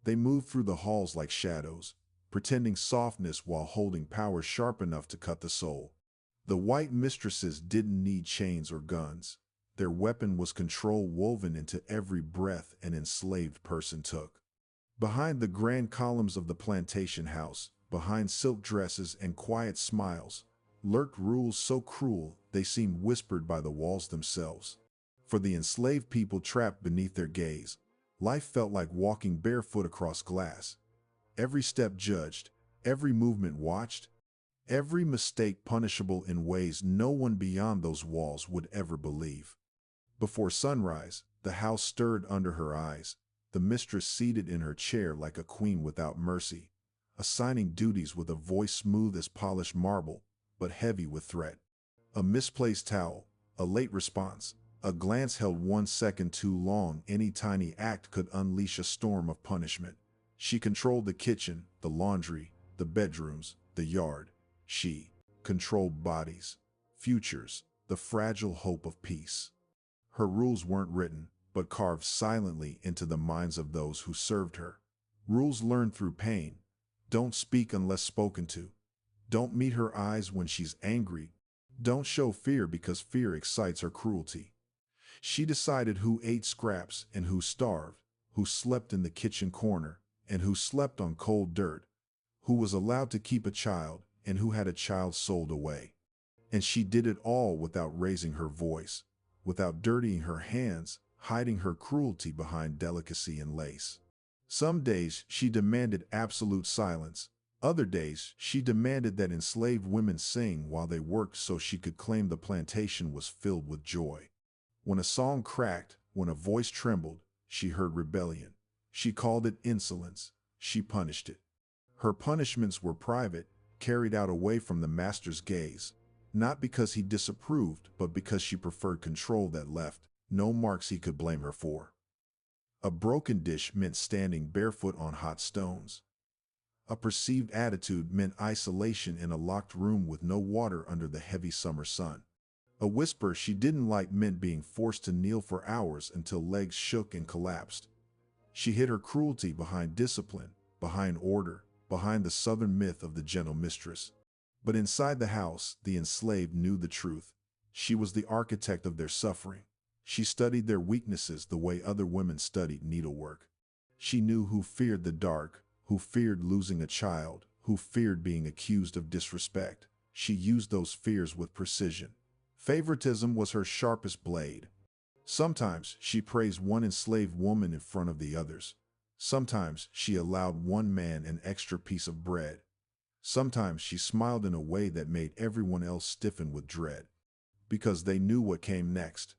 They moved through the halls like shadows, pretending softness while holding power sharp enough to cut the soul. The white mistresses didn't need chains or guns. Their weapon was control woven into every breath an enslaved person took. Behind the grand columns of the plantation house, behind silk dresses and quiet smiles, lurked rules so cruel they seemed whispered by the walls themselves. For the enslaved people trapped beneath their gaze, life felt like walking barefoot across glass. Every step judged, every movement watched, every mistake punishable in ways no one beyond those walls would ever believe. Before sunrise, the house stirred under her eyes, the mistress seated in her chair like a queen without mercy, assigning duties with a voice smooth as polished marble, but heavy with threat. A misplaced towel, a late response, a glance held 1 second too long, any tiny act could unleash a storm of punishment. She controlled the kitchen, the laundry, the bedrooms, the yard. She controlled bodies, futures, the fragile hope of peace. Her rules weren't written, but carved silently into the minds of those who served her. Rules learned through pain. Don't speak unless spoken to. Don't meet her eyes when she's angry. Don't show fear because fear excites her cruelty. She decided who ate scraps and who starved, who slept in the kitchen corner, and who slept on cold dirt, who was allowed to keep a child and who had a child sold away. And she did it all without raising her voice, without dirtying her hands, hiding her cruelty behind delicacy and lace. Some days she demanded absolute silence. Other days she demanded that enslaved women sing while they worked so she could claim the plantation was filled with joy. When a song cracked, when a voice trembled, she heard rebellion. She called it insolence. She punished it. Her punishments were private, carried out away from the master's gaze, not because he disapproved, but because she preferred control that left no marks he could blame her for. A broken dish meant standing barefoot on hot stones. A perceived attitude meant isolation in a locked room with no water under the heavy summer sun. A whisper she didn't like meant being forced to kneel for hours until legs shook and collapsed. She hid her cruelty behind discipline, behind order, behind the southern myth of the gentle mistress. But inside the house, the enslaved knew the truth. She was the architect of their suffering. She studied their weaknesses the way other women studied needlework. She knew who feared the dark, who feared losing a child, who feared being accused of disrespect. She used those fears with precision. Favoritism was her sharpest blade. Sometimes she praised one enslaved woman in front of the others. Sometimes she allowed one man an extra piece of bread. Sometimes she smiled in a way that made everyone else stiffen with dread, because they knew what came next.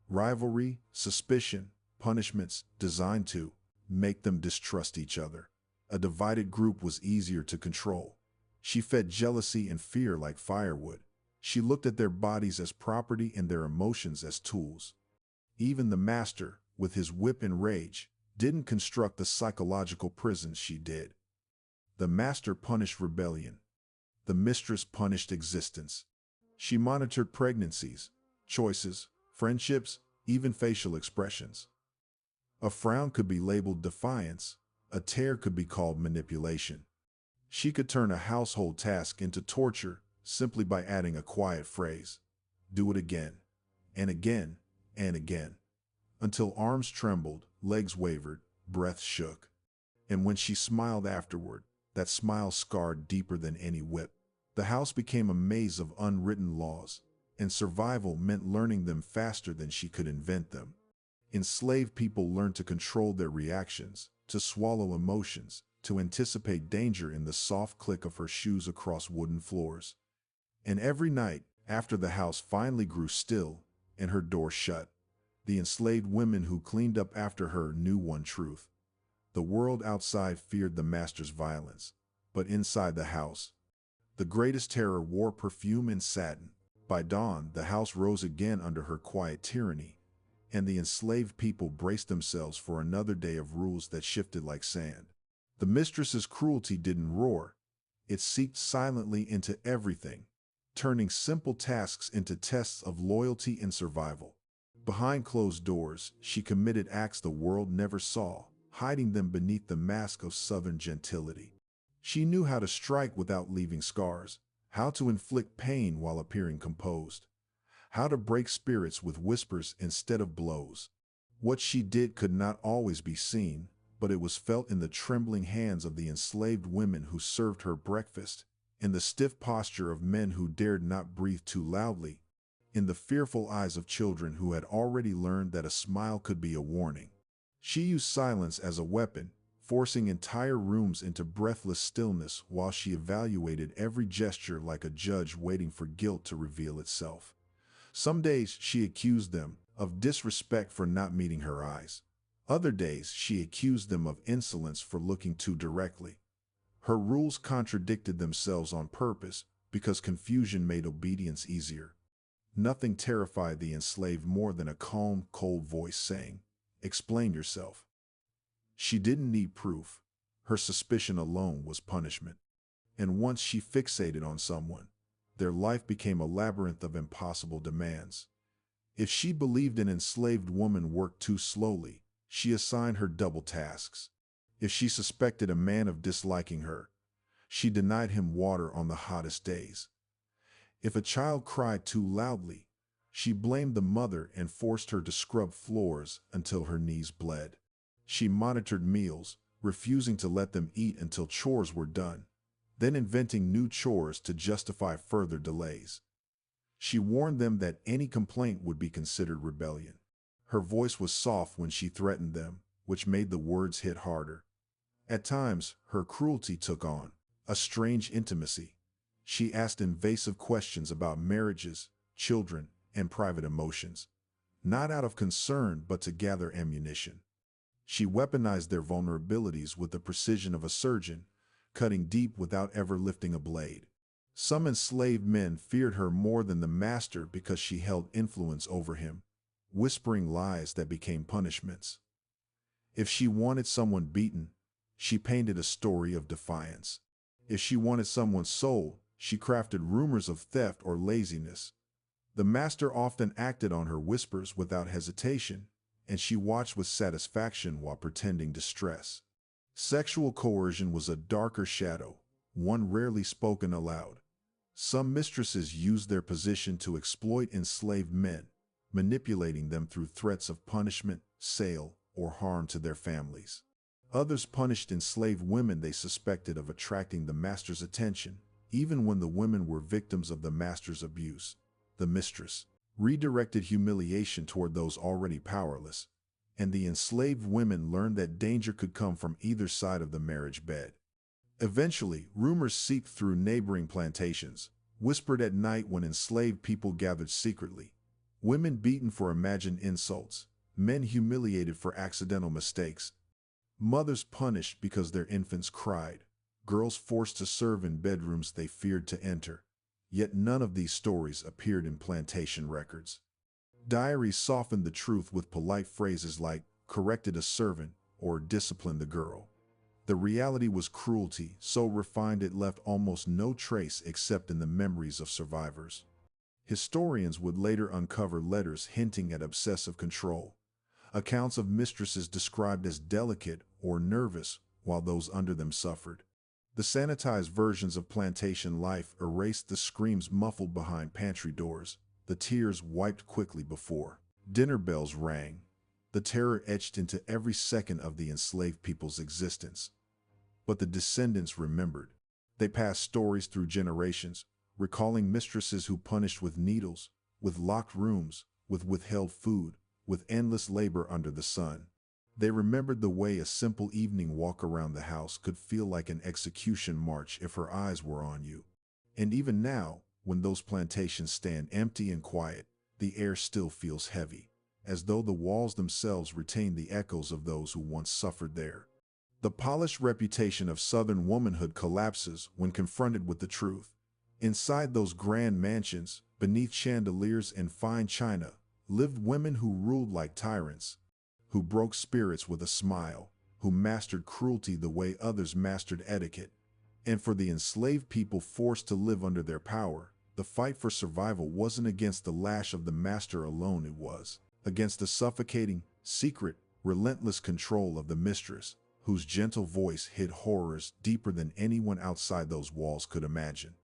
Rivalry, suspicion, punishments designed to make them distrust each other. A divided group was easier to control. She fed jealousy and fear like firewood. She looked at their bodies as property and their emotions as tools. Even the master, with his whip and rage, didn't construct the psychological prisons she did. The master punished rebellion. The mistress punished existence. She monitored pregnancies, choices, friendships, even facial expressions. A frown could be labeled defiance. A tear could be called manipulation. She could turn a household task into torture simply by adding a quiet phrase. Do it again, and again, and again, until arms trembled, legs wavered, breath shook. And when she smiled afterward, that smile scarred deeper than any whip. The house became a maze of unwritten laws, and survival meant learning them faster than she could invent them. Enslaved people learned to control their reactions, to swallow emotions, to anticipate danger in the soft click of her shoes across wooden floors. And every night, after the house finally grew still and her door shut, the enslaved women who cleaned up after her knew one truth. The world outside feared the master's violence, but inside the house, the greatest terror wore perfume and satin. By dawn, the house rose again under her quiet tyranny, and the enslaved people braced themselves for another day of rules that shifted like sand. The mistress's cruelty didn't roar. It seeped silently into everything, turning simple tasks into tests of loyalty and survival. Behind closed doors, she committed acts the world never saw, hiding them beneath the mask of Southern gentility. She knew how to strike without leaving scars, how to inflict pain while appearing composed, how to break spirits with whispers instead of blows. What she did could not always be seen, but it was felt in the trembling hands of the enslaved women who served her breakfast, in the stiff posture of men who dared not breathe too loudly, in the fearful eyes of children who had already learned that a smile could be a warning. She used silence as a weapon, forcing entire rooms into breathless stillness while she evaluated every gesture like a judge waiting for guilt to reveal itself. Some days she accused them of disrespect for not meeting her eyes. Other days she accused them of insolence for looking too directly. Her rules contradicted themselves on purpose because confusion made obedience easier. Nothing terrified the enslaved more than a calm, cold voice saying, "Explain yourself." She didn't need proof. Her suspicion alone was punishment. And once she fixated on someone, their life became a labyrinth of impossible demands. If she believed an enslaved woman worked too slowly, she assigned her double tasks. If she suspected a man of disliking her, she denied him water on the hottest days. If a child cried too loudly, she blamed the mother and forced her to scrub floors until her knees bled. She monitored meals, refusing to let them eat until chores were done, then inventing new chores to justify further delays. She warned them that any complaint would be considered rebellion. Her voice was soft when she threatened them, which made the words hit harder. At times, her cruelty took on a strange intimacy. She asked invasive questions about marriages, children, and private emotions, not out of concern but to gather ammunition. She weaponized their vulnerabilities with the precision of a surgeon, cutting deep without ever lifting a blade. Some enslaved men feared her more than the master because she held influence over him, whispering lies that became punishments. If she wanted someone beaten, she painted a story of defiance. If she wanted someone sold, she crafted rumors of theft or laziness. The master often acted on her whispers without hesitation, and she watched with satisfaction while pretending distress. Sexual coercion was a darker shadow, one rarely spoken aloud. Some mistresses used their position to exploit enslaved men, manipulating them through threats of punishment, sale, or harm to their families. Others punished enslaved women they suspected of attracting the master's attention, even when the women were victims of the master's abuse. The mistress redirected humiliation toward those already powerless, and the enslaved women learned that danger could come from either side of the marriage bed. Eventually, rumors seeped through neighboring plantations, whispered at night when enslaved people gathered secretly. Women beaten for imagined insults, men humiliated for accidental mistakes, mothers punished because their infants cried, girls forced to serve in bedrooms they feared to enter. Yet none of these stories appeared in plantation records. Diaries softened the truth with polite phrases like "corrected a servant" or "disciplined the girl." The reality was cruelty so refined it left almost no trace except in the memories of survivors. Historians would later uncover letters hinting at obsessive control, accounts of mistresses described as delicate or nervous while those under them suffered. The sanitized versions of plantation life erased the screams muffled behind pantry doors, the tears wiped quickly before dinner bells rang, the terror etched into every second of the enslaved people's existence. But the descendants remembered. They passed stories through generations, recalling mistresses who punished with needles, with locked rooms, with withheld food, with endless labor under the sun. They remembered the way a simple evening walk around the house could feel like an execution march if her eyes were on you. And even now, when those plantations stand empty and quiet, the air still feels heavy, as though the walls themselves retain the echoes of those who once suffered there. The polished reputation of Southern womanhood collapses when confronted with the truth. Inside those grand mansions, beneath chandeliers and fine china, lived women who ruled like tyrants, who broke spirits with a smile, who mastered cruelty the way others mastered etiquette. And for the enslaved people forced to live under their power, the fight for survival wasn't against the lash of the master alone, it was against the suffocating, secret, relentless control of the mistress, whose gentle voice hid horrors deeper than anyone outside those walls could imagine.